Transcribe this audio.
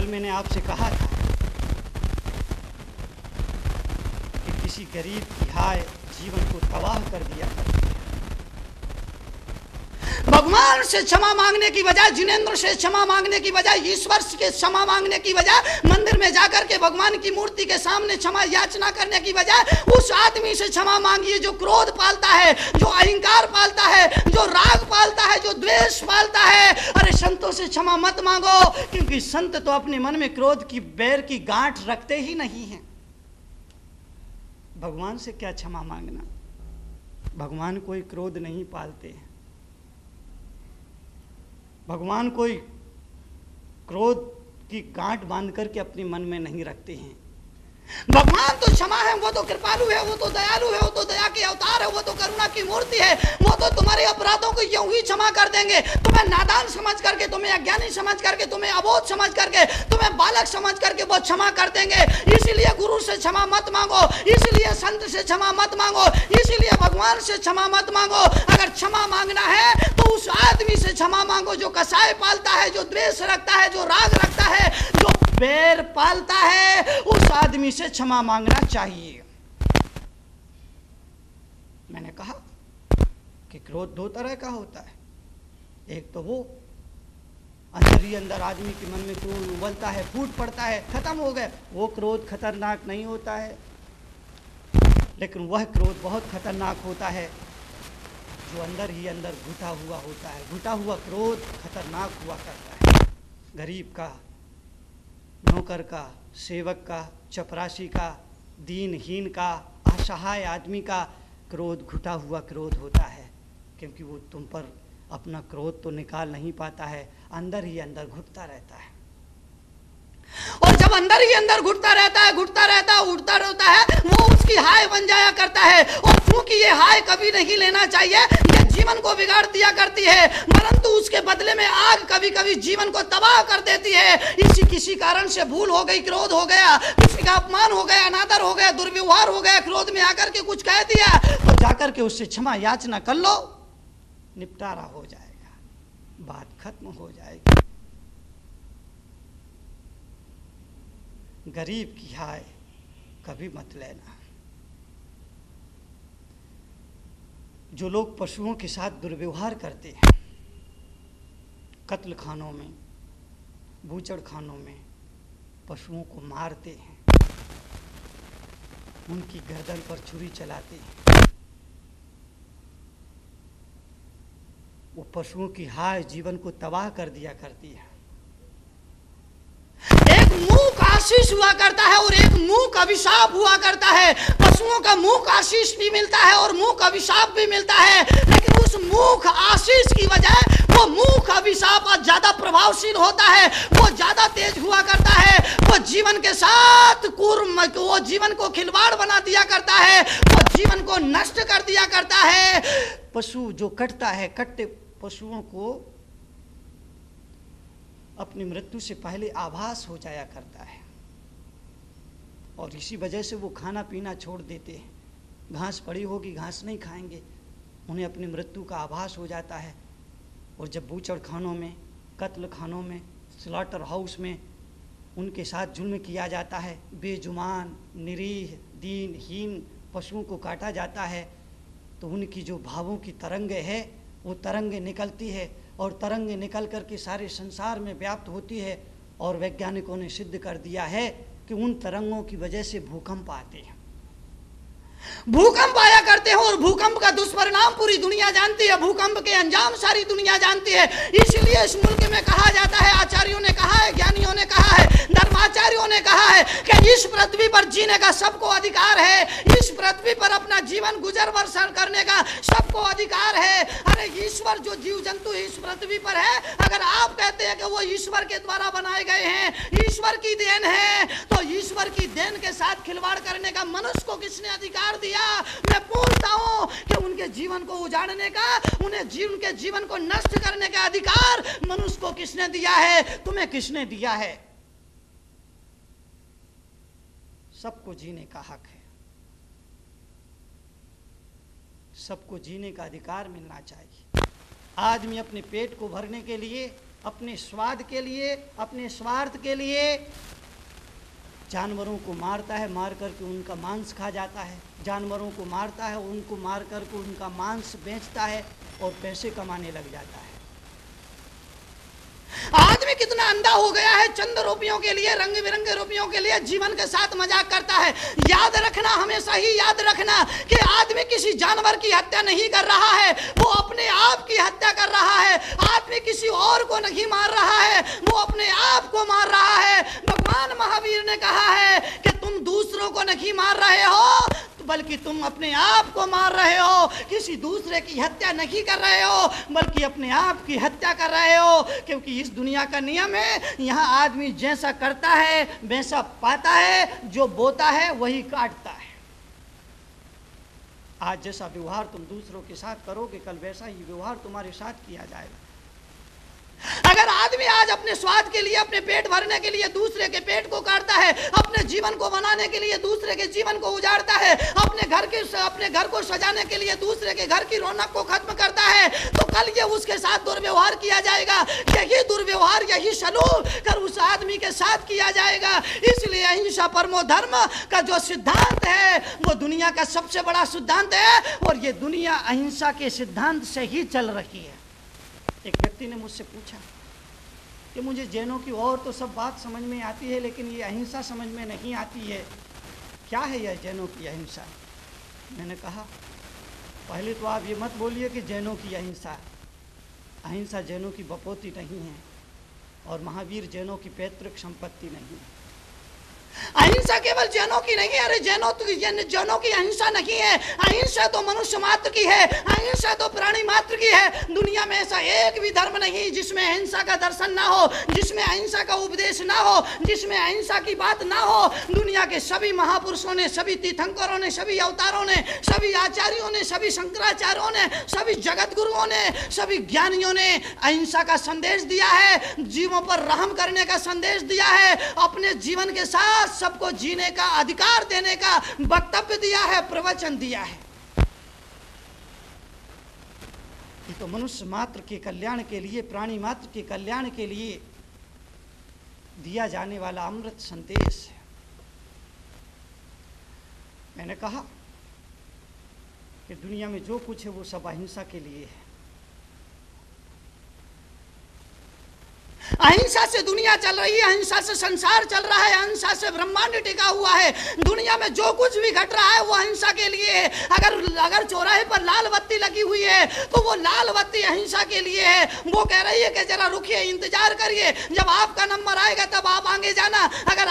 कल मैंने आपसे कहा था कि किसी गरीब की हाय जीवन को तबाह कर दिया करती है। भगवान से क्षमा मांगने की बजाय, जिनेंद्र से क्षमा मांगने की बजाय, ईश्वर से क्षमा मांगने की बजाय, मंदिर में जाकर के भगवान की मूर्ति के सामने क्षमा याचना करने की बजाय उस आदमी से क्षमा मांगिए जो क्रोध पालता है, जो अहंकार पालता है, जो राग पालता है, जो द्वेष पालता है। अरे संतों से क्षमा मत मांगो, क्योंकि संत तो अपने मन में क्रोध की बैर की गांठ रखते ही नहीं है। भगवान से क्या क्षमा मांगना? भगवान कोई क्रोध नहीं पालते हैं। भगवान कोई क्रोध की गांठ बांध करके अपने मन में नहीं रखते हैं। भगवान तो क्षमा है, वो तो कृपालु है, वो तो दयालु है, वो तो दया के अवतार है, वो तो करुणा की मूर्ति है। वो तो तुम्हारे अपराधों को यूं ही क्षमा कर देंगे। तुम्हें नादान समझ करके, तुम्हें अज्ञानी समझ करके, तुम्हें अबोध समझ करके, तुम्हें बालक समझ करके वो क्षमा कर देंगे। इसीलिए गुरु से क्षमा मत मांगो, इसीलिए संत से क्षमा मत मांगो, इसीलिए भगवान से क्षमा मत मांगो। अगर क्षमा मांगना है तो उस आदमी से क्षमा मांगो जो कसाय पालता है, जो द्वेष रखता है, जो राग रखता है, जो बैर पालता है। उस आदमी से क्षमा मांगना चाहिए। मैंने कहा कि क्रोध दो तरह का होता है। एक तो वो अंदर ही अंदर आदमी के मन में क्रोध उबलता है, फूट पड़ता है, खत्म हो गए। वो क्रोध खतरनाक नहीं होता है, लेकिन वह क्रोध बहुत खतरनाक होता है जो अंदर ही अंदर घुटा हुआ होता है। घुटा हुआ क्रोध खतरनाक हुआ करता है। गरीब का, नौकर का, सेवक का, चपरासी का, दीनहीन का, असहाय आदमी का क्रोध घुटा हुआ क्रोध होता है, क्योंकि वो तुम पर अपना क्रोध तो निकाल नहीं पाता है, अंदर ही अंदर घुटता रहता है। और जब अंदर ही अंदर घुटता रहता है, घुटता रहता है, उड़ता रहता है, वो उसकी हाय बन जाया करता है। और क्योंकि ये हाय कभी नहीं लेना चाहिए, ये जीवन को बिगाड़ दिया करती है, परंतु उसके बदले में आग कभी कभी जीवन को तबाह कर देती है। किसी कारण से भूल हो गई, क्रोध हो गया, किसी का अपमान हो गया, अनादर हो गया, दुर्व्यवहार हो गया, क्रोध में आकर के कुछ कह दिया, तो जाकर के उससे क्षमा याचना कर लो, निपटारा हो जाएगा, बात खत्म हो जाएगी। गरीब की हाय कभी मत लेना। जो लोग पशुओं के साथ दुर्व्यवहार करते हैं, कत्ल खानों में, बूचड़ खानों में पशुओं को मारते हैं, उनकी गर्दन पर छुरी चलाते हैं, वो पशुओं की हाय जीवन को तबाह कर दिया करती है। एक मूक आशीष हुआ करता है और एक मूक अभिशाप हुआ करता है। पशुओं का मूक आशीष भी मिलता है और मूक अभिशाप भी मिलता है, लेकिन उस मूक आशीष की वजह वो मूक अभिशाप ज्यादा प्रभावशील होता है, वो ज्यादा तेज हुआ करता है, वो जीवन के साथ वो जीवन को खिलवाड़ बना दिया करता है, वो जीवन को नष्ट कर दिया करता है। पशु जो कटता है, कटते पशुओं को अपनी मृत्यु से पहले आभास हो जाया करता है, और इसी वजह से वो खाना पीना छोड़ देते हैं। घास पड़ी होगी, घास नहीं खाएंगे, उन्हें अपनी मृत्यु का आभास हो जाता है। और जब बूचड़ खानों में, कत्ल खानों में, स्लॉटर हाउस में उनके साथ जुल्म किया जाता है, बेजुबान, निरीह, दीनहीन पशुओं को काटा जाता है, तो उनकी जो भावों की तरंगे है वो तरंगे निकलती है, और तरंगे निकल कर के सारे संसार में व्याप्त होती है। और वैज्ञानिकों ने सिद्ध कर दिया है कि उन तरंगों की वजह से भूकंप आते हैं, भूकंप आया करते हैं, और भूकंप का दुष्परिणाम पूरी दुनिया जानती है, भूकंप के अंजाम सारी दुनिया जानती है। इसलिए इस मुल्क में कहा जाता है, आचार्यों ने कहा है, ज्ञानियों ने कहा है, धर्माचार्यों ने कहा है कि इस पृथ्वी पर जीने का सबको अधिकार है, इस पृथ्वी पर अपना जीवन गुजर बसर करने का सबको अधिकार है। अरे ईश्वर जो जीव जंतु इस पृथ्वी पर है, अगर आप कहते हैं कि वो ईश्वर के द्वारा बनाए गए हैं, ईश्वर की देन है, तो ईश्वर की देन के साथ खिलवाड़ करने का मनुष्य को किसने अधिकार दिया? मैं पूछता हूं कि उनके जीवन को उजाड़ने का, उन्हें उनके जीवन को नष्ट करने का अधिकार मनुष्य को किसने दिया है? तुम्हें किसने दिया है? सबको जीने का हक है, सबको जीने का अधिकार मिलना चाहिए। आदमी अपने पेट को भरने के लिए अपने स्वाद के लिए, अपने स्वार्थ के लिए जानवरों को मारता है, मार करके उनका मांस खा जाता है। जानवरों को मारता है, उनको मार करके उनका मांस बेचता है और पैसे कमाने लग जाता है। आदमी कितना अंधा हो गया है, चंद रुपयों के लिए, रंग बिरंगे रुपयों के लिए जीवन के साथ मजाक करता है। याद रखना, हमेशा ही याद रखना कि आदमी किसी जानवर की हत्या नहीं कर रहा है, वो अपने आप की हत्या कर रहा है। आदमी किसी और को नहीं मार रहा है, वो अपने आप को मार रहा है। भगवान महावीर ने कहा है कि तुम दूसरों को नहीं मार रहे हो, बल्कि तुम अपने आप को मार रहे हो। किसी दूसरे की हत्या नहीं कर रहे हो, बल्कि अपने आप की हत्या कर रहे हो। क्योंकि इस दुनिया का नियम है, यहाँ आदमी जैसा करता है वैसा पाता है, जो बोता है वही काटता है। आज जैसा व्यवहार तुम दूसरों के साथ करोगे, कल वैसा ही व्यवहार तुम्हारे साथ किया जाएगा। अगर आदमी आज अपने स्वाद के लिए, अपने पेट भरने के लिए दूसरे के पेट को काटता है, अपने जीवन को बनाने के लिए दूसरे के जीवन को उजाड़ता है, अपने घर को सजाने के लिए दूसरे के घर की रौनक को खत्म करता है, तो कल ये उसके साथ दुर्व्यवहार किया जाएगा। यही दुर्व्यवहार, यही सलूक कर उस आदमी के साथ किया जाएगा। इसलिए अहिंसा परमो धर्म का जो सिद्धांत है वो दुनिया का सबसे बड़ा सिद्धांत है, और ये दुनिया अहिंसा के सिद्धांत से ही चल रही है। एक व्यक्ति ने मुझसे पूछा कि मुझे जैनों की और तो सब बात समझ में आती है, लेकिन ये अहिंसा समझ में नहीं आती है, क्या है यह जैनों की अहिंसा? मैंने कहा पहले तो आप ये मत बोलिए कि जैनों की अहिंसा, अहिंसा जैनों की बपौती नहीं है, और महावीर जैनों की पैतृक संपत्ति नहीं है। अहिंसा केवल जैनों की नहीं है। अरे जैनों की अहिंसा नहीं है, अहिंसा तो मनुष्य मात्र की है, अहिंसा तो प्राणी मात्र की है। दुनिया में ऐसा एक भी धर्म नहीं जिसमें अहिंसा का दर्शन ना हो, जिसमें अहिंसा का उपदेश ना हो, जिसमें अहिंसा की बात ना हो। दुनिया के सभी महापुरुषों ने, सभी तीर्थंकरों ने, सभी अवतारों ने, सभी आचार्यों ने, सभी शंकराचार्यों ने, सभी जगत गुरुओं ने, सभी ज्ञानियों ने अहिंसा का संदेश दिया है, जीवों पर रहम करने का संदेश दिया है, अपने जीवन के साथ सबको जीने का अधिकार देने का वक्तव्य दिया है, प्रवचन दिया है। ये तो मनुष्य मात्र के कल्याण के लिए, प्राणी मात्र के कल्याण के लिए दिया जाने वाला अमृत संदेश है। मैंने कहा कि दुनिया में जो कुछ है वो सब अहिंसा के लिए है। अहिंसा से दुनिया चल रही है, अहिंसा से संसार चल रहा है, अहिंसा से ब्रह्मांड टिका हुआ है। दुनिया में जो कुछ भी घट रहा है वो अहिंसा के लिए है। अगर चौराहे पर लाल बत्ती लगी हुई है तो वो लाल बत्ती अहिंसा के लिए है। वो कह रही है कि जरा रुकिए, इंतजार करिए, जब आपका नंबर आएगा तब आप आगे जाना। अगर